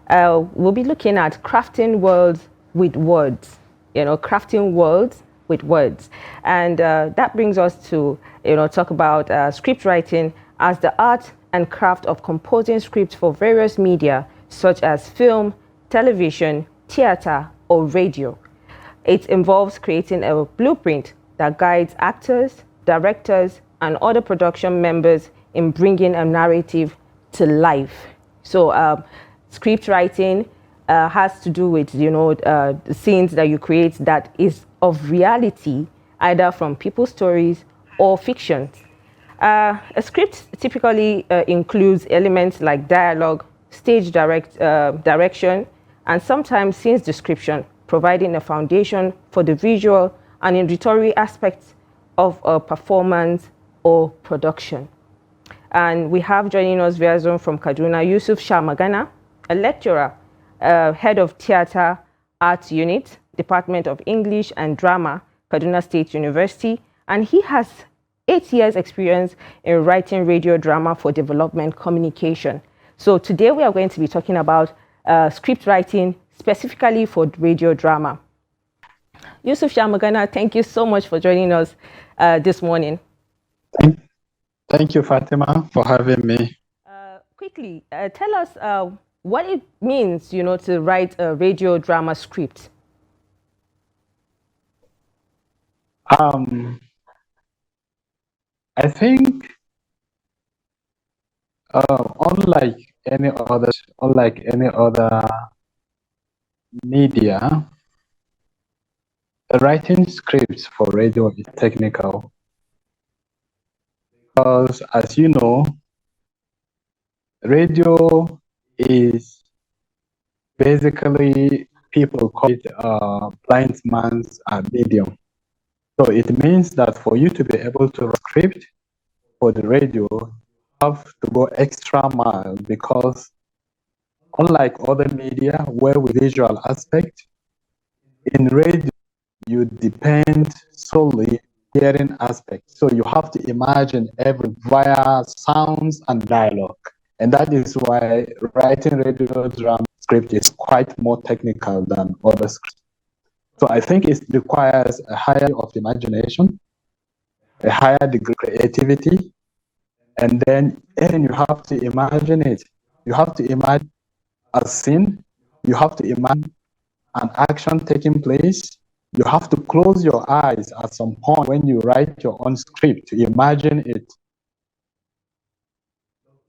We'll be looking at crafting worlds with words, crafting worlds with words. And that brings us to, talk about script writing as the art and craft of composing scripts for various media, such as film, television, theater, or radio. It involves creating a blueprint that guides actors, directors, and other production members in bringing a narrative to life. So, script writing has to do with the scenes that you create that is of reality, either from people's stories or fictions. A script typically includes elements like dialogue, stage direction, and sometimes scenes description, providing a foundation for the visual and auditory aspects of a performance or production. And we have joining us via Zoom from Kaduna Yusuf Shamagana, a lecturer, head of Theatre Arts Unit, Department of English and Drama, Kaduna State University, and he has 8 years experience in writing radio drama for development communication. So today we are going to be talking about script writing specifically for radio drama. Yusuf Shamagana, thank you so much for joining us this morning. Thank you, Fatima, for having me. Quickly, tell us what it means, to write a radio drama script. I think, unlike any other media, writing scripts for radio is technical because, as you know, radio is basically people call it blind man's medium. So it means that for you to be able to write a script for the radio, you have to go extra mile because unlike other media where with visual aspect, in radio you depend solely hearing aspect. So you have to imagine every via sounds and dialogue. And that is why writing radio drama script is quite more technical than other scripts. So I think it requires a higher of imagination, a higher degree of creativity, and then you have to imagine it. You have to imagine a scene, you have to imagine an action taking place. You have to close your eyes at some point when you write your own script to imagine it.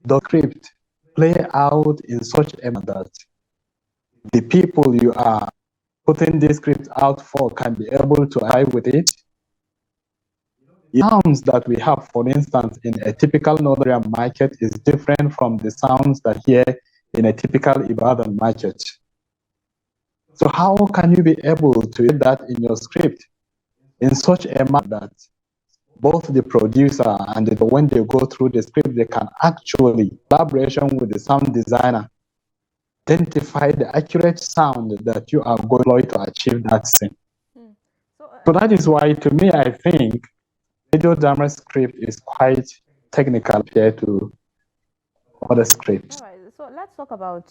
The script play out in such a manner that the people you are putting this script out for can be able to eye with it. The sounds that we have, for instance, in a typical Northern market is different from the sounds that here in a typical Ibadan market. So how can you be able to get that in your script in such a manner that both the producer and when they go through the script, they can actually, collaboration with the sound designer, identify the accurate sound that you are going to achieve that scene. So that is why, to me, I think radio drama script is quite technical compared to other scripts. All right, so let's talk about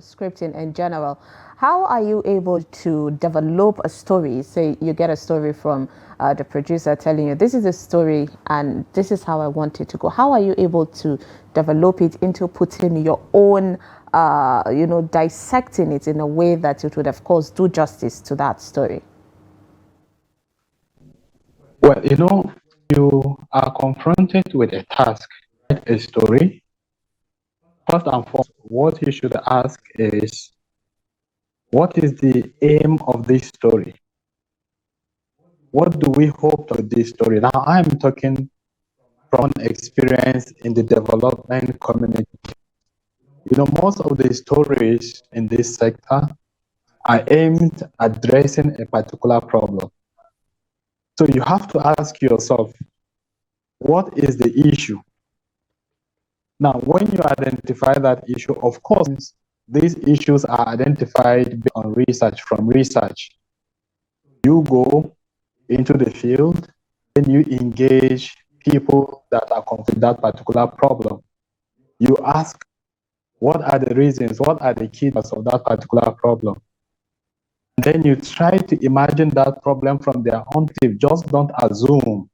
scripting in general. How are you able to develop a story? Say you get a story from the producer telling you this is a story and this is how I want it to go. How are you able to develop it into putting your own, dissecting it in a way that it would, of course, do justice to that story? Well, you are confronted with a task, a story. First and foremost, what you should ask is, what is the aim of this story? What do we hope of this story? Now, I'm talking from experience in the development community. Most of the stories in this sector are aimed at addressing a particular problem. So you have to ask yourself, what is the issue? Now, when you identify that issue, of course, these issues are identified based on research, from research. You go into the field and you engage people that are confronted with that particular problem. You ask, What are the reasons? What are the key causes of that particular problem? And then you try to imagine that problem from their own perspective. Just don't assume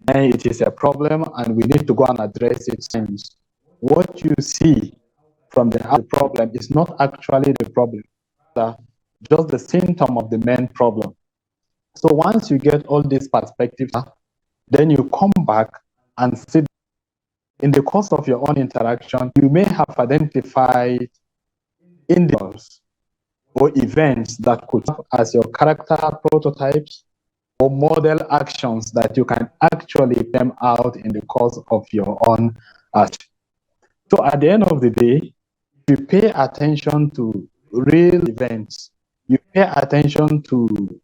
it is a problem and we need to go and address it. What you see from the problem is not actually the problem, just the symptom of the main problem. So once you get all these perspectives, then you come back and see in the course of your own interaction, you may have identified individuals or events that could serve as your character prototypes or model actions that you can actually them out in the course of your own art. So at the end of the day, you pay attention to real events, you pay attention to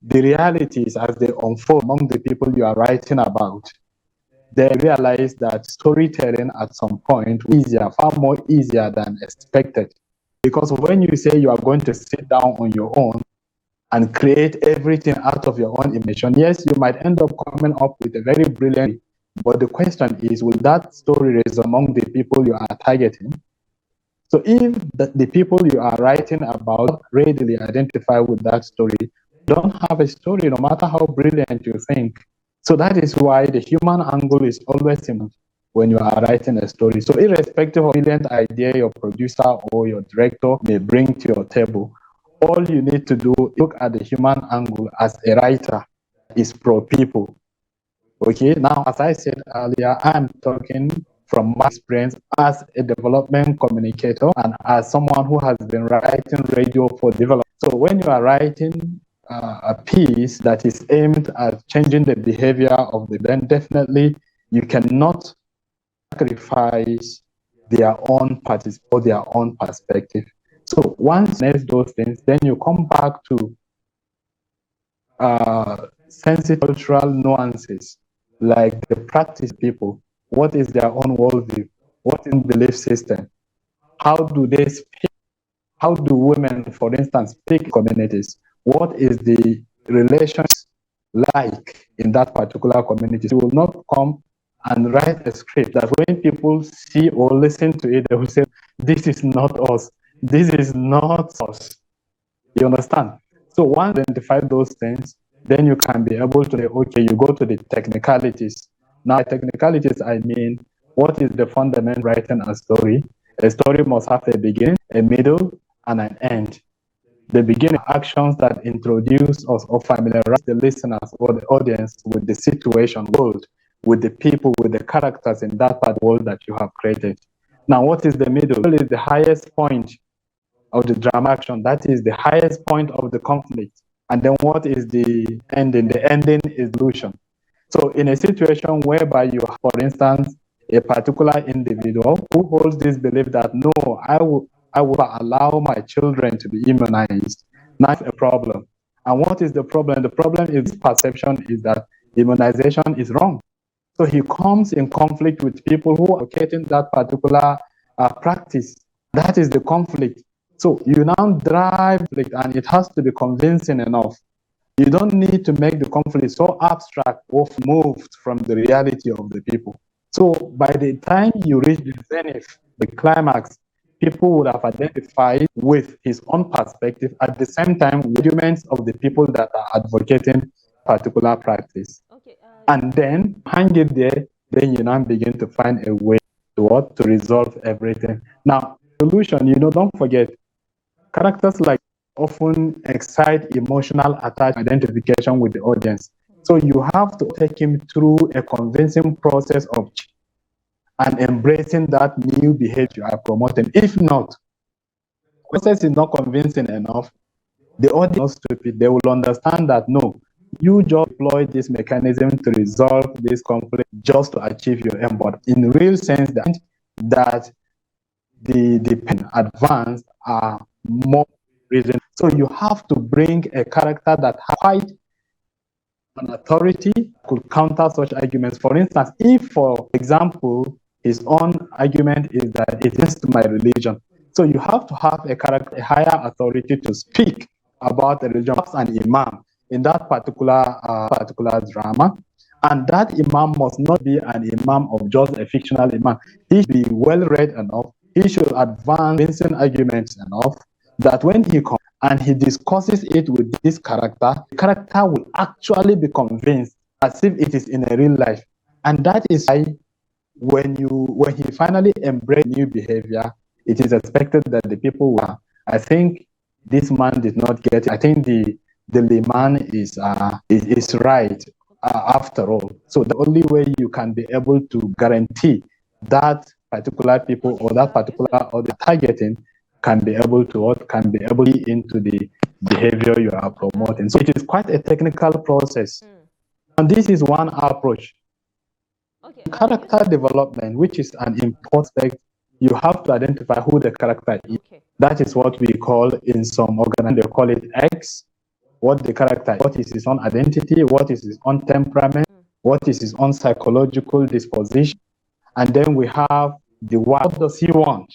the realities as they unfold among the people you are writing about, they realize that storytelling at some point is easier, far more easier than expected. Because when you say you are going to sit down on your own and create everything out of your own imagination, yes, you might end up coming up with a very brilliant, but the question is, will that story resonate among the people you are targeting? So if the people you are writing about readily identify with that story, don't have a story, no matter how brilliant you think. So that is why the human angle is always important when you are writing a story. So irrespective of the brilliant idea your producer or your director may bring to your table, all you need to do is look at the human angle as a writer is pro people. Okay, now as I said earlier, I'm talking from my experience as a development communicator and as someone who has been writing radio for development. So when you are writing a piece that is aimed at changing the behavior of the then definitely you cannot sacrifice their own participation or their own perspective. So once you nest those things, then you come back to sensitive cultural nuances like the practice people. What is their own worldview? What is belief system? How do they speak? How do women, for instance, speak in communities? What is the relations like in that particular community? You will not come and write a script that when people see or listen to it, they will say, this is not us. This is not us. You understand? So once you identify those things, then you can be able to say, okay, you go to the technicalities. Now, technicalities, I mean, what is the fundamental writing a story? A story must have a beginning, a middle, and an end. The beginning actions that introduce us or familiarize the listeners or the audience with the situation, world, with the people, with the characters in that part of the world that you have created. Now, what is the middle? The middle is the highest point of the drama action. That is the highest point of the conflict. And then what is the ending? The ending is illusion. So in a situation whereby you have, for instance, a particular individual who holds this belief that, no, I will allow my children to be immunized. That's a problem. And what is the problem? The problem is perception is that immunization is wrong. So he comes in conflict with people who are advocating that particular practice. That is the conflict. So you now drive conflict, and it has to be convincing enough. You don't need to make the conflict so abstract or moved from the reality of the people. So by the time you reach the zenith, the climax, people would have identified with his own perspective at the same time with arguments of the people that are advocating particular practice. Okay, and then hang it there, then you now begin to find a way to resolve everything. Now, solution, don't forget, characters like often excite emotional attachment identification with the audience. So you have to take him through a convincing process of and embracing that new behavior you are promoting. If not, the process is not convincing enough, the audience is not stupid. They will understand that, no, you just deploy this mechanism to resolve this conflict just to achieve your aim. But in real sense, that the pen advanced are more reason. So you have to bring a character that has quite an authority could counter such arguments. For instance, if, for example, his own argument is that it is to my religion. So you have to have a character, a higher authority to speak about the religion, perhaps an imam in that particular drama. And that imam must not be an imam of just a fictional imam. He should be well read enough. he should advance convincing arguments enough that when he comes and he discusses it with this character, the character will actually be convinced as if it is in a real life. And that is why when he finally embraces new behavior, it is expected that the people will. I think this man did not get it. I think the layman is right after all. So the only way you can be able to guarantee that particular people or that particular or the targeting can be able to into the behavior you are promoting. So it is quite a technical process. And this is one approach. Okay. Character development, which is an important aspect, you have to identify who the character is. Okay. That is what we call in some organizations, they call it X, what the character is, what is his own identity, what is his own temperament, what is his own psychological disposition. And then we have the what does he want?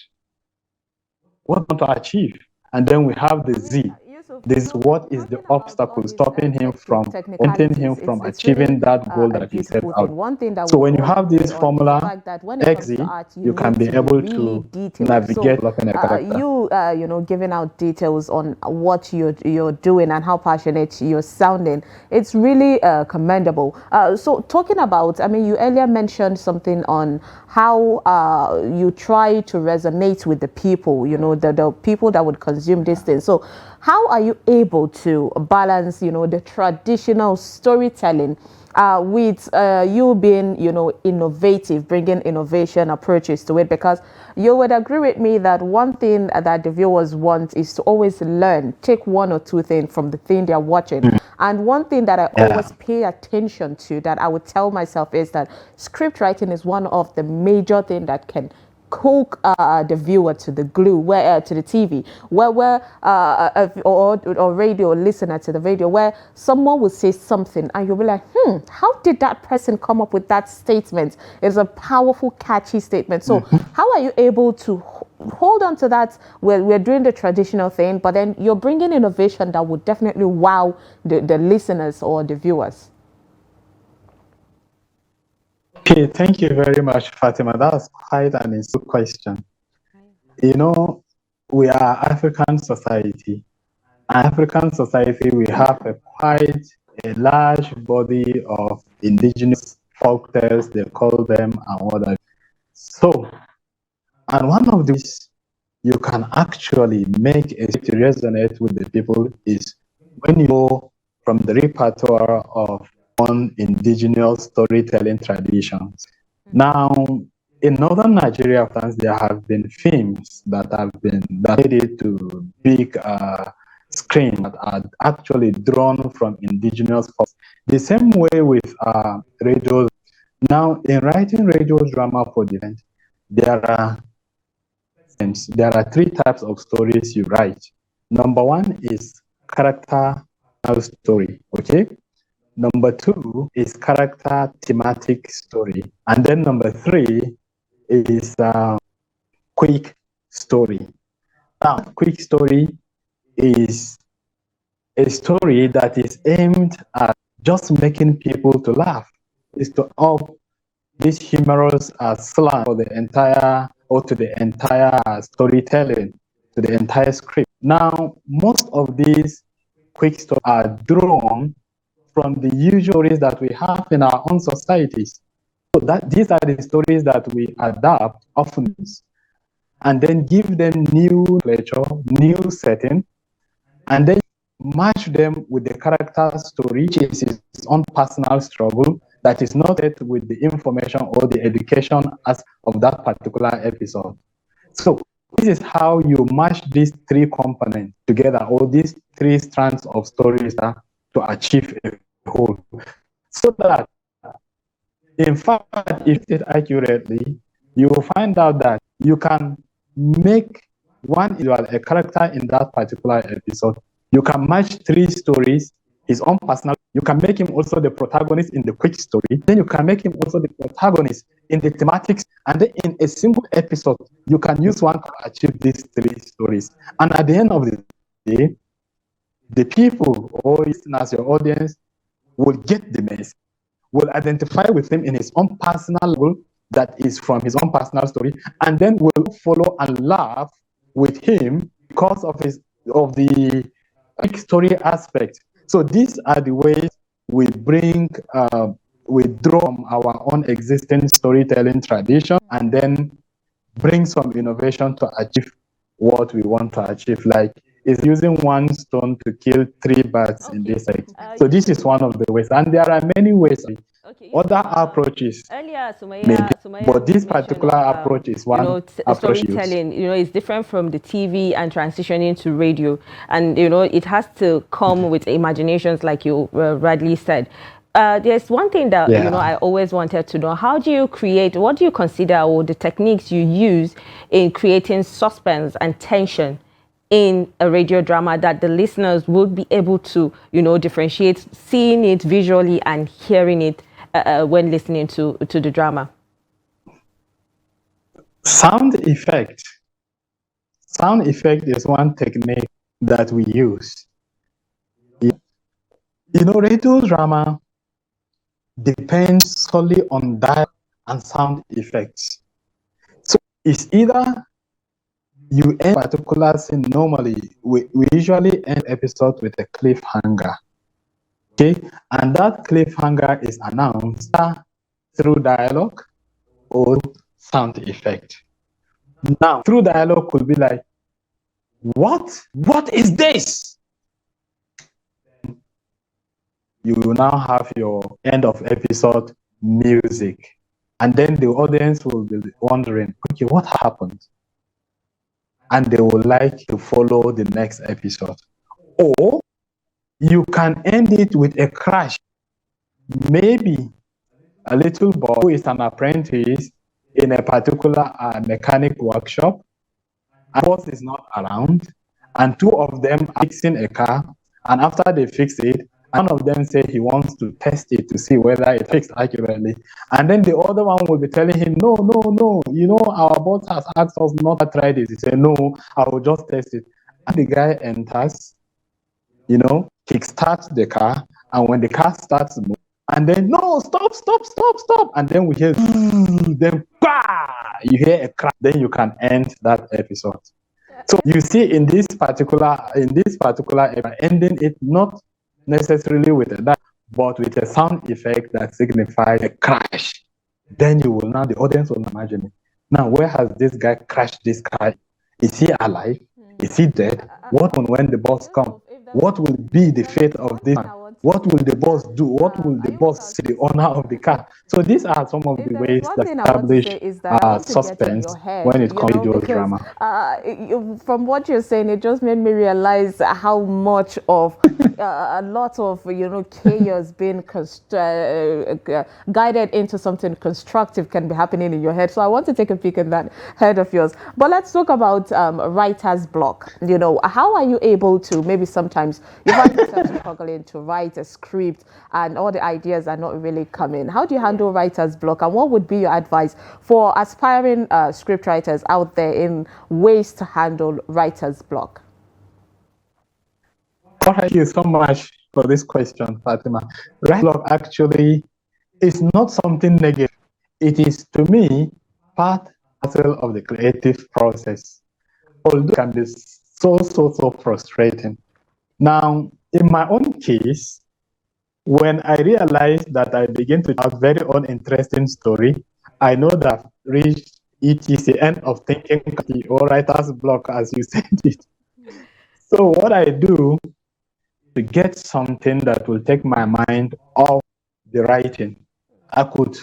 What want to achieve? And then we have the Z. This what is the obstacle stopping him from achieving that goal that he set out. So when you have this formula XZ, you can be able to navigate developing a character. You know, giving out details on what you're doing and how passionate you're sounding, it's really commendable. So talking about, I mean, you earlier mentioned something on how you try to resonate with the people, you know, the people that would consume this thing. So how are you able to balance, you know, the traditional storytelling with you being, you know, innovative, bringing innovation approaches to it? Because you would agree with me that one thing that the viewers want is to always learn, take one or two things from the thing they're watching. And one thing that I always pay attention to, that I would tell myself, is that script writing is one of the major things that can hook the viewer to the glue, where to the TV, or radio listener to the radio, where someone will say something and you'll be like, how did that person come up with that statement? It's a powerful, catchy statement. So how are you able to hold on to that? We're doing the traditional thing, but then you're bringing innovation that would definitely wow the listeners or the viewers. Okay, thank you very much, Fatima. That's quite an interesting question. You know, we are African society. African society, we have quite a large body of indigenous folk tales, they call them, and all that. So, and one of these you can actually make it resonate with the people is when you go from the repertoire of indigenous storytelling traditions. Now, in northern Nigeria, there have been films that made it to big screen that are actually drawn from indigenous folks. The same way with radio. Now, in writing radio drama for the event, there are three types of stories you write. Number one is character story, okay? Number two is character thematic story. And then number three is quick story. Now, quick story is a story that is aimed at just making people to laugh. It's to up this humorous slant for the entire storytelling, to the entire script. Now, most of these quick stories are drawn from the usual stories that we have in our own societies. So these are the stories that we adapt often and then give them new literature, new setting, and then match them with the character story, which is his own personal struggle that is not set with the information or the education as of that particular episode. So this is how you match these three components together, or these three strands of stories to achieve a whole. So that, in fact, if it accurately, you will find out that you can make one individual a character in that particular episode. You can match three stories, his own personal. You can make him also the protagonist in the quick story. Then you can make him also the protagonist in the thematics. And then in a single episode, you can use one to achieve these three stories. And at the end of the day, the people or listeners, your audience, will get the message, will identify with him in his own personal level, that is from his own personal story, and then we'll follow and laugh with him because of the story aspect. So these are the ways we we draw from our own existing storytelling tradition and then bring some innovation to achieve what we want to achieve. Like, it's using one stone to kill 3 birds in this site. So this is one of the ways, and there are many ways. Other approaches, Earlier, Sumaya but this mentioned, particular approach is one approach storytelling. Is different from the TV and transitioning to radio, and it has to come with imaginations, like you rightly said. There's one thing that I always wanted to know: how do you create? What do you consider, or the techniques you use in creating suspense and tension in a radio drama that the listeners would be able to, differentiate, seeing it visually and hearing it when listening to the drama? Sound effect. Sound effect is one technique that we use. Radio drama depends solely on dialogue and sound effects. So it's either you end a particular scene. Normally, we usually end episode with a cliffhanger. Okay, and that cliffhanger is announced through dialogue or sound effect. Now, through dialogue could be like, what is this? You will now have your end of episode music, and then the audience will be wondering, okay, what happened? And they would like to follow the next episode. Or you can end it with a crash. Maybe a little boy who is an apprentice in a particular mechanic workshop, and boss is not around, and 2 of them are fixing a car, and after they fix it, one of them say he wants to test it to see whether it fixed accurately, and then the other one will be telling him, no, our boss has asked us not to try this. He said, no, I will just test it. And the guy enters, kickstarts the car, and when the car starts moving, and then, no, stop, and then we hear, then you hear a crash, then you can end that episode. So you see, in this particular episode, ending it not necessarily with a dialogue, but with a sound effect that signifies a crash. Then the audience will imagine it. Now, where has this guy crashed this car? Is he alive? Is he dead? What when the boss comes? What will be the fate of this man? What will the boss do? What will the boss say, the owner of the car? So these are some of the ways that establish suspense when it comes to radio drama. From what you're saying, it just made me realize how much of a lot of chaos being guided into something constructive can be happening in your head. So I want to take a peek at that head of yours. But let's talk about writer's block. How are you able to, maybe sometimes you find yourself struggling to write a script and all the ideas are not really coming. How do you handle writer's block, and what would be your advice for aspiring script writers out there in ways to handle writer's block? Thank you so much for this question, Fatima. Writer's block actually is not something negative. It is, to me, part and parcel of the creative process, although it can be so frustrating. Now, in my own case, when I realized that I begin to have very uninteresting story, I know that I've reached the end of thinking or writer's block, as you said it. So what I do to get something that will take my mind off the writing, I could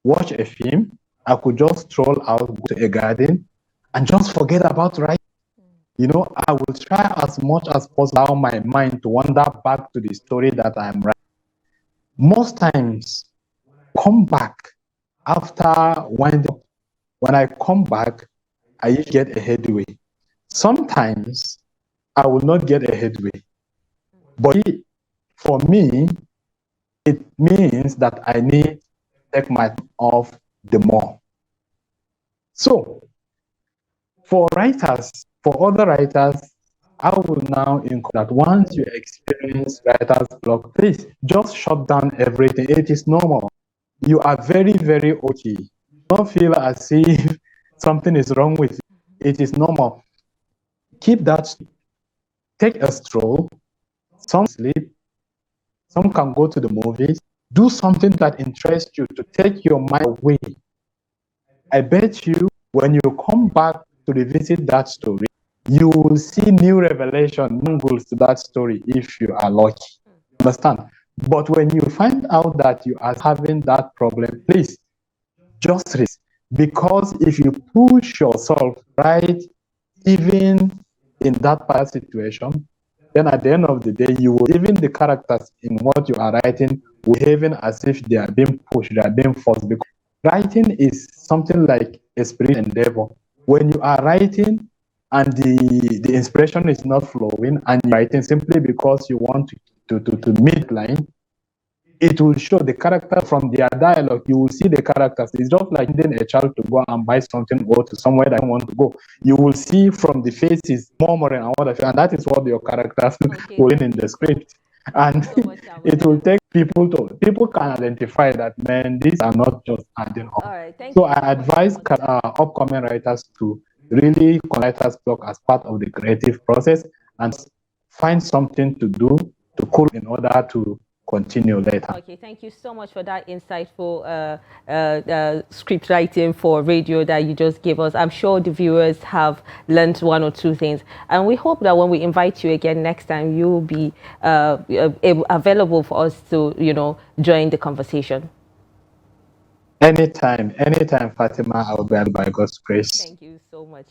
watch a film, I could just stroll out to a garden and just forget about writing. I will try as much as possible allow my mind to wander back to the story that I'm writing. Most times, come back after winding up. When I come back, I usually get a headway. Sometimes, I will not get a headway. But for me, it means that I need to take my time off the more. So, for other writers, I will now encourage that once you experience writer's block, please just shut down everything. It is normal. You are very, very okay. Don't feel as if something is wrong with you. It is normal. Keep that. Take a stroll. Some sleep. Some can go to the movies. Do something that interests you to take your mind away. I bet you when you come back to revisit that story, you will see new revelation, angles to that story if you are lucky. Understand? But when you find out that you are having that problem, please just risk. Because if you push yourself right, even in that past situation, then at the end of the day, you will, even the characters in what you are writing, behaving as if they are being pushed, they are being forced. Because writing is something like a spiritual endeavor. When you are writing and the inspiration is not flowing, and you're writing simply because you want to meet line, it will show the character from their dialogue. You will see the characters. It's just like sending a child to go and buy something or to somewhere that you want to go. You will see from the faces, murmuring and what, and that is what your characters will in the script. And it will take people can identify that, man, these are not just adding up. So I advise upcoming writers to really writer's block as part of the creative process and find something to do to cool in order to continue later. Okay, thank you so much for that insightful script writing for radio that you just gave us. I'm sure the viewers have learned one or two things, and we hope that when we invite you again next time, you'll be available for us to, join the conversation. Anytime, Fatima, I'll be by God's grace. Thank you so much.